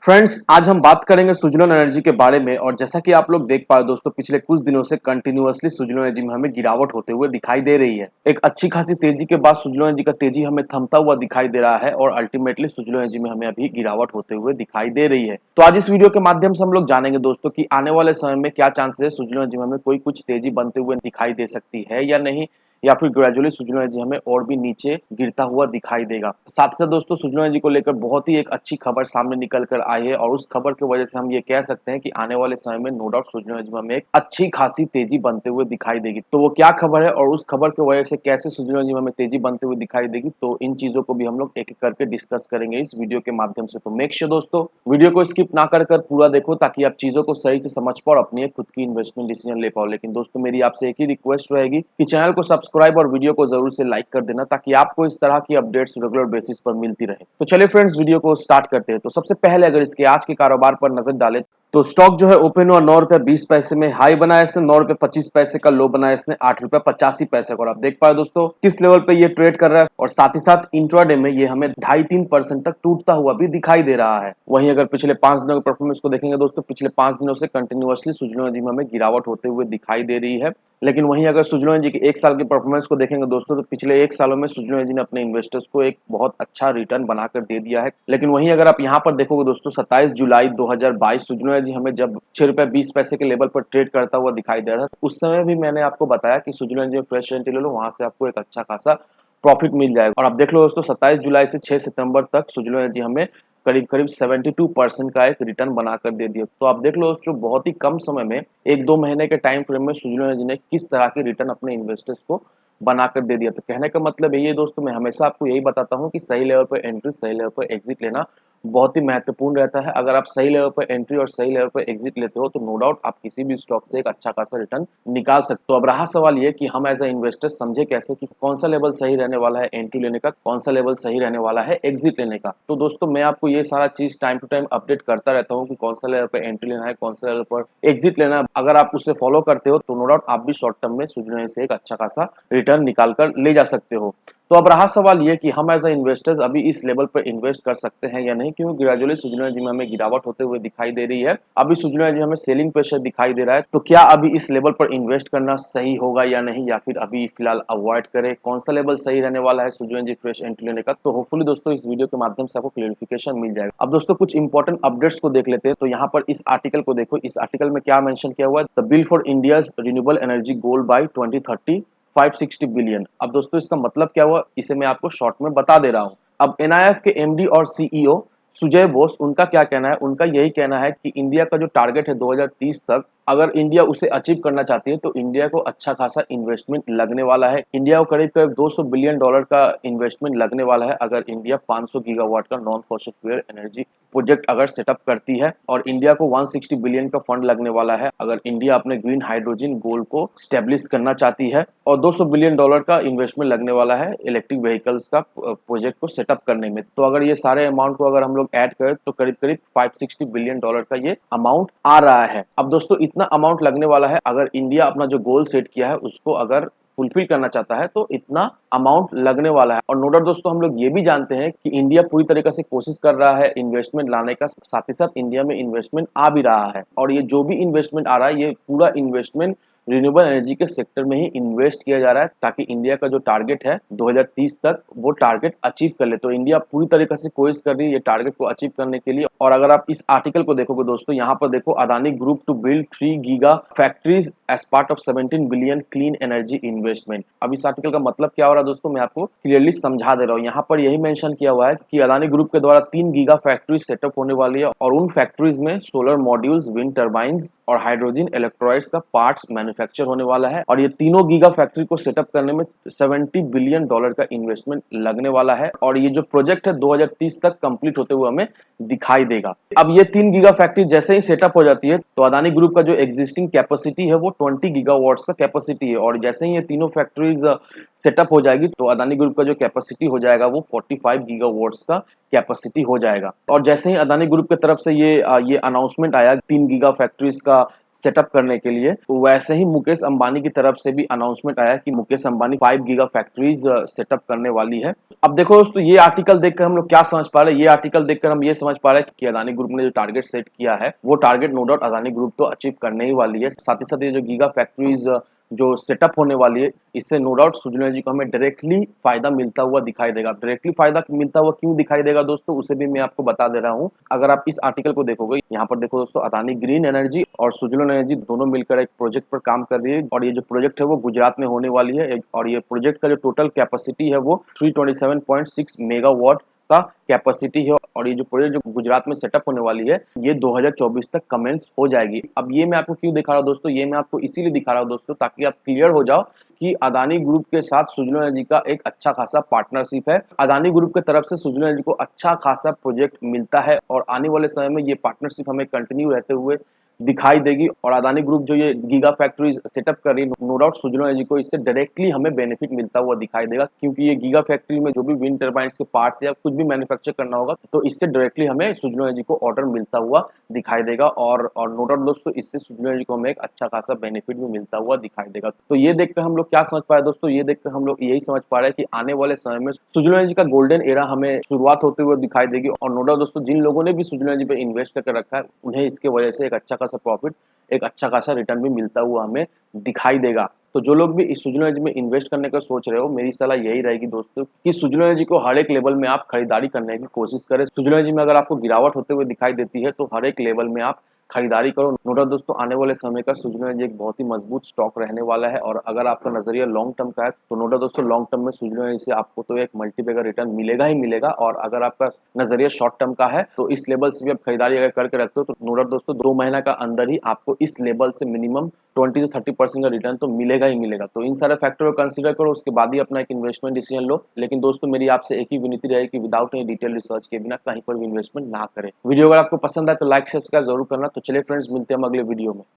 Friends, आज हम बात करेंगे सुजलोन एनर्जी के बारे में। और जैसा कि आप लोग देख पाए दोस्तों, पिछले कुछ दिनों से कंटिन्यूअसली सुजलोन एनर्जी में हमें गिरावट होते हुए दिखाई दे रही है। एक अच्छी खासी तेजी के बाद सुजलोन एनर्जी का तेजी हमें थमता हुआ दिखाई दे रहा है और अल्टीमेटली सुजलोन एनर्जी में हमें अभी गिरावट होते हुए दिखाई दे रही है। तो आज इस वीडियो के माध्यम से हम लोग जानेंगे दोस्तों कि आने वाले समय में क्या चांसेस है सुजलोन एनर्जी में हमें कोई कुछ तेजी बनते हुए दिखाई दे सकती है या नहीं, या फिर ग्रेजुअली सुजलोन एनर्जी हमें और भी नीचे गिरता हुआ दिखाई देगा। साथ ही साथ दोस्तों, सुजलोन एनर्जी को लेकर बहुत ही एक अच्छी खबर सामने निकल कर आई है और उस खबर की वजह से हम ये कह सकते हैं कि आने वाले समय में नो डाउट सुजलोन एनर्जी में हमें एक अच्छी खासी तेजी बनते हुए दिखाई देगी। तो वो क्या खबर है और उस खबर की वजह से कैसे सुजलोन एनर्जी में हमें तेजी बनते हुए दिखाई देगी, तो इन चीजों को भी हम लोग एक एक करके डिस्कस करेंगे इस वीडियो के माध्यम से। तो मेक श्योर दोस्तों, वीडियो को स्किप ना कर पूरा देखो ताकि आप चीजों को सही से समझ पाओ और अपनी एक खुद की इन्वेस्टमेंट डिसीजन ले पाओ। लेकिन दोस्तों, मेरी आपसे एक ही रिक्वेस्ट रहेगी कि चैनल को सब्सक्राइब और वीडियो को जरूर से लाइक कर देना ताकि आपको इस तरह की अपडेट्स रेगुलर बेसिस पर मिलती रहे। तो चलिए फ्रेंड्स, वीडियो को स्टार्ट करते हैं। तो सबसे पहले अगर इसके आज के कारोबार पर नजर डालें तो स्टॉक जो है ओपन हुआ 9 रुपए 20 पैसे में, हाई बनाया इसने 9 रुपए 25 पैसे का, लो बनाया इसने 8 रुपए 85 पैसे का। और आप देख पाए दोस्तों किस लेवल पे ये ट्रेड कर रहा है। और साथ ही साथ इंट्राडे में ये हमें 2.5-3% तक टूटता हुआ भी दिखाई दे रहा है। वहीं अगर पिछले 5 दिनों के परफॉर्मेंस को देखेंगे दोस्तों, पिछले 5 दिनों से कंटिन्यूअसली सुजलोन एनर्जी में हमें गिरावट होते हुए दिखाई दे रही है। लेकिन वहीं अगर सुजलोन एनर्जी के एक साल के परफॉर्मेंस को देखेंगे दोस्तों, तो पिछले एक सालों में सुजलोन एनर्जी ने अपने इन्वेस्टर्स को एक बहुत अच्छा रिटर्न बनाकर दे दिया है। लेकिन वहीं अगर आप यहाँ पर देखोगे दोस्तों, 27 जुलाई 2022 सुजलोन एनर्जी हमें जब 6 रुपए 20 पैसे के लेवल पर ट्रेड करता हुआ दिखाई दे रहा था, उस समय भी मैंने आपको बताया कि सुजलोन एनर्जी में फ्रेश एंट्री ले लो, वहां से आपको एक अच्छा खासा प्रॉफिट मिल जाएगा। और आप देख लो दोस्तों, 27 जुलाई से 6 सितंबर तक सुजलोन एनर्जी हमें करीब करीब 72% का एक रिटर्न बनाकर दे दिया। तो आप देख लो दोस्तों, बहुत ही कम समय में 1-2 महीने के टाइम फ्रेम में सुजलोन एनर्जी ने किस तरह की रिटर्न अपने इन्वेस्टर्स को बनाकर दे दिया। तो कहने का मतलब यही है दोस्तों, मैं हमेशा आपको यही बताता हूँ कि सही लेवल पर एंट्री, सही लेवल पर एग्जिट लेना बहुत ही महत्वपूर्ण रहता है। अगर आप सही लेवल पर एंट्री और सही लेवल पर एग्जिट लेते हो तो नो डाउट आप किसी भी स्टॉक से एक अच्छा खासा रिटर्न निकाल सकते हो। अब रहा सवाल ये कि हम एज ए इन्वेस्टर समझे कैसे कि कौन सा लेवल सही रहने वाला है एंट्री लेने का, कौन सा लेवल सही रहने वाला है एग्जिट लेने का। तो दोस्तों, मैं आपको ये सारा चीज टाइम टू टाइम अपडेट करता रहता हूँ कि कौन सा लेवल पर एंट्री लेना है, कौन सा लेवल पर एग्जिट लेना है। अगर आप उससे फॉलो करते हो तो नो डाउट आप भी शॉर्ट टर्म में सुजलोन से एक अच्छा खासा रिटर्न निकाल कर ले जा सकते हो। तो अब रहा सवाल ये कि हम एज ए इन्वेस्टर्स अभी इस लेवल पर इन्वेस्ट कर सकते हैं या नहीं, क्योंकि ग्रेजुअली सुजलोन एनर्जी में हमें गिरावट होते हुए दिखाई दे रही है। अभी सुजलोन एनर्जी में हमें सेलिंग प्रेशर दिखाई दे रहा है। तो क्या अभी इस लेवल पर इन्वेस्ट करना सही होगा या नहीं, या फिर अभी फिलहाल अवॉइड करें, कौन सा लेवल सही रहने वाला है सुजलोन एनर्जी फ्रेश एंट्री लेने का? तो होपफुली दोस्तों इस वीडियो के माध्यम से आपको क्लियरिफिकेशन मिल जाएगा। अब दोस्तों कुछ इंपॉर्टेंट अपडेट्स को देख लेते हैं। तो यहाँ पर इस आर्टिकल को देखो, इस आर्टिकल में क्या मेंशन किया हुआ है, the bill for India's renewable energy goal by 2030 560 billion. अब दोस्तों इसका मतलब क्या हुआ, इसे मैं आपको शॉर्ट में बता दे रहा हूं। अब एनआईएफ के एमडी और सीईओ सुजय बोस, उनका क्या कहना है? उनका यही कहना है कि इंडिया का जो टारगेट है 2030 तक, अगर इंडिया उसे अचीव करना चाहती है तो इंडिया को अच्छा खासा इन्वेस्टमेंट लगने वाला है। इंडिया को करीब करीब $200 बिलियन का इन्वेस्टमेंट लगने वाला है अगर इंडिया 500 गीगावाट का non fossil fuel energy project अगर सेटअप करती है। और इंडिया को 160 बिलियन का फंड लगने वाला है अगर इंडिया अपने ग्रीन हाइड्रोजन गोल को स्टेब्लिश करना चाहती है। और $200 बिलियन का इन्वेस्टमेंट लगने वाला है इलेक्ट्रिक व्हीकल्स का प्रोजेक्ट को सेटअप करने में। तो अगर ये सारे अमाउंट को अगर हम लोग ऐड करें तो करीब करीब $560 बिलियन का ये अमाउंट आ रहा है। अब दोस्तों इतना अमाउंट लगने वाला है, अगर इंडिया अपना जो गोल सेट किया है उसको अगर फुलफिल करना चाहता है तो इतना अमाउंट लगने वाला है। और नो डाउट दोस्तों, हम लोग ये भी जानते हैं कि इंडिया पूरी तरीके से कोशिश कर रहा है इन्वेस्टमेंट लाने का, साथ ही साथ इंडिया में इन्वेस्टमेंट आ भी रहा है। और ये जो भी इन्वेस्टमेंट आ रहा है, ये पूरा इन्वेस्टमेंट रिन्यूएबल एनर्जी के सेक्टर में ही इन्वेस्ट किया जा रहा है ताकि इंडिया का जो टारगेट है 2030 तक वो टारगेट अचीव कर ले। तो इंडिया पूरी तरीके से कोशिश कर रही है ये टारगेट को अचीव करने के लिए। और अगर आप इस आर्टिकल को देखोगे दोस्तों, यहाँ पर देखो, Adani group to build 3 giga factories as part of 17 billion clean energy investment. अब इस आर्टिकल का मतलब क्या हो रहा है दोस्तों, मैं आपको क्लियरली समझा दे रहा हूँ। यहाँ पर यही मेंशन किया हुआ है कि अदानी ग्रुप के द्वारा 3 गीगा फैक्ट्रीज सेटअप होने वाली है और उन फैक्ट्रीज में सोलर मॉड्यूल्स, विंड टर्बाइंस और हाइड्रोजन इलेक्ट्रोलाइट्स का पार्ट्स मैन्युफैक्चर होने वाला है। और ये तीनों गीगा फैक्ट्री को सेटअप करने में $70 बिलियन का इन्वेस्टमेंट लगने वाला है। और ये जो प्रोजेक्ट है 2030 तक कंप्लीट होते हुए हमें दिखाई देगा। अब ये 3 गीगा फैक्ट्री जैसे ही सेटअप हो जाती है तो अदानी ग्रुप का जो एग्जिस्टिंग कैपेसिटी है वो 20 गीगावाट्स का कैपेसिटी है। और जैसे ही ये तीनों फैक्ट्रीज सेटअप हो जाएगी तो अदानी ग्रुप का जो कैपेसिटी हो जाएगा वो 45 गीगावाट्स का कैपेसिटी हो जाएगा। और जैसे ही अदानी ग्रुप की तरफ से ये अनाउंसमेंट आया 3 गीगा फैक्ट्रीज का सेटअप करने के लिए। वैसे ही मुकेश अंबानी की तरफ से भी अनाउंसमेंट आया कि Mukesh Ambani 5 giga factories setup करने वाली है। अब देखो दोस्तों, ये आर्टिकल देखकर हम लोग क्या समझ पा रहे हैं, ये आर्टिकल देखकर हम ये समझ पा रहे हैं कि अदानी ग्रुप ने जो टारगेट सेट किया है वो target no doubt Adani group तो अचीव करने ही वाली है। साथ ही साथ ये जो गीगा फैक्ट्रीज जो सेटअप होने वाली है, इससे नो डाउट सुजला एनर्जी को हमें डायरेक्टली फायदा मिलता हुआ दिखाई देगा। डायरेक्टली फायदा मिलता हुआ क्यों दिखाई देगा दोस्तों, उसे भी मैं आपको बता दे रहा हूँ। अगर आप इस आर्टिकल को देखोगे, यहाँ पर देखो दोस्तों, अदानी ग्रीन एनर्जी और सुजला एनर्जी दोनों मिलकर एक प्रोजेक्ट पर काम कर रही है और ये जो प्रोजेक्ट है वो गुजरात में होने वाली है और ये प्रोजेक्ट का जो टोटल कैपेसिटी है वो 327.6 मेगावाट का कैपेसिटी है और ये जो प्रोजेक्ट जो गुजरात में सेटअप होने वाली है ये 2024 तक कमेंस हो जाएगी। अब ये मैं आपको क्यों दिखा रहा हूँ दोस्तों, ये मैं आपको इसीलिए दिखा रहा हूँ दोस्तों ताकि आप क्लियर हो जाओ कि अदानी ग्रुप के साथ सुजला एनर्जी का एक अच्छा खासा पार्टनरशिप है। अदानी ग्रुप की तरफ से सुजला एनर्जी को अच्छा खासा प्रोजेक्ट मिलता है और आने वाले समय में ये पार्टनरशिप हमें कंटिन्यू रहते हुए दिखाई देगी और अदानी ग्रुप जो ये गीगा फैक्ट्री सेटअप कर रही है, नो डाउट सुजला एनर्जी को इससे डायरेक्टली हमें बेनिफिट मिलता हुआ दिखाई देगा क्योंकि ये गीगा फैक्ट्री में जो भी विंड टर्बाइन्स के पार्ट्स या कुछ भी मैन्युफैक्चर करना होगा तो इससे डायरेक्टली हमें सुजला एनर्जी को ऑर्डर मिलता हुआ दिखाई देगा और नो डाउट दोस्तों इससे सुजला एनर्जी को हमें एक अच्छा खासा बेनिफिट भी मिलता हुआ दिखाई देगा। तो ये देखकर हम लोग क्या समझ पाए दोस्तों, ये देखकर हम लोग यही समझ पा रहे हैं कि आने वाले समय में सुजला एनर्जी का गोल्डन एरा हमें शुरुआत होते हुए दिखाई देगी और नो डाउट दोस्तों जिन लोगों ने भी सुजला एनर्जी पे इन्वेस्ट करके रखा है उन्हें इसके वजह से एक अच्छा खासा प्रॉफिट, एक अच्छा खासा रिटर्न भी मिलता हुआ हमें दिखाई देगा। तो जो लोग भी इस सुजला एनर्जी में इन्वेस्ट करने का सोच रहे हो, मेरी सलाह यही रहेगी दोस्तों कि सुजला एनर्जी को हर एक लेवल में आप खरीदारी करने की कोशिश करें। सुजला एनर्जी में अगर आपको गिरावट होते हुए दिखाई देती है तो हर एक लेवल में आप खरीदारी करो। नो डाउट दोस्तों आने वाले समय का सुजला एनर्जी एक बहुत ही मजबूत स्टॉक रहने वाला है और अगर आपका नजरिया लॉन्ग टर्म का है तो नो डाउट दोस्तों लॉन्ग टर्म में सुजला एनर्जी से आपको तो एक मल्टीपैकर रिटर्न मिलेगा ही मिलेगा और अगर आपका नजरिया शॉर्ट टर्म का है तो इस लेवल से भी आप खरीदारी अगर करके रखते हो तो नो डाउट दोस्तों 2 महीना का अंदर ही आपको इस लेवल से मिनिमम 20 से 30% का रिटर्न तो मिलेगा ही मिलेगा। तो इन सारे फैक्टर को कंसीडर करो, उसके बाद ही अपना एक इन्वेस्टमेंट डिसीजन लो। लेकिन दोस्तों मेरी आपसे एक ही विनती रहेगी कि विदाउट एनी डिटेल रिसर्च के बिना कहीं पर भी इन्वेस्टमेंट ना करें। वीडियो अगर आपको पसंद आए तो लाइक सब्सक्राइब जरूर करना। तो चलिए फ्रेंड्स, मिलते हैं हम अगले वीडियो में।